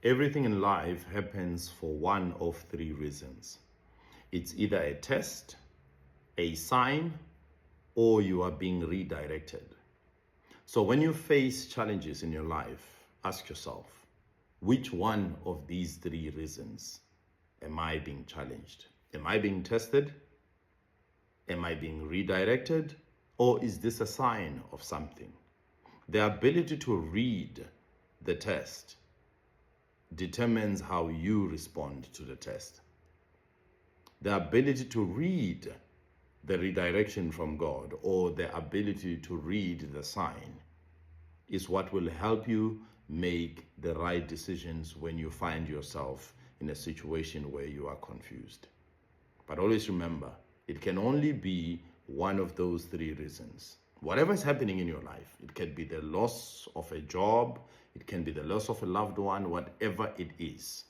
Everything in life happens for one of three reasons. It's either a test, a sign, or you are being redirected. So when you face challenges in your life, ask yourself, which one of these three reasons am I being challenged? Am I being tested? Am I being redirected? Or is this a sign of something? The ability to read the test determines how you respond to the test. The ability to read the redirection from God, or the ability to read the sign, is what will help you make the right decisions when you find yourself in a situation where you are confused. But always remember, it can only be one of those three reasons. Whatever is happening in your life, it can be the loss of a job, it can be the loss of a loved one, whatever it is,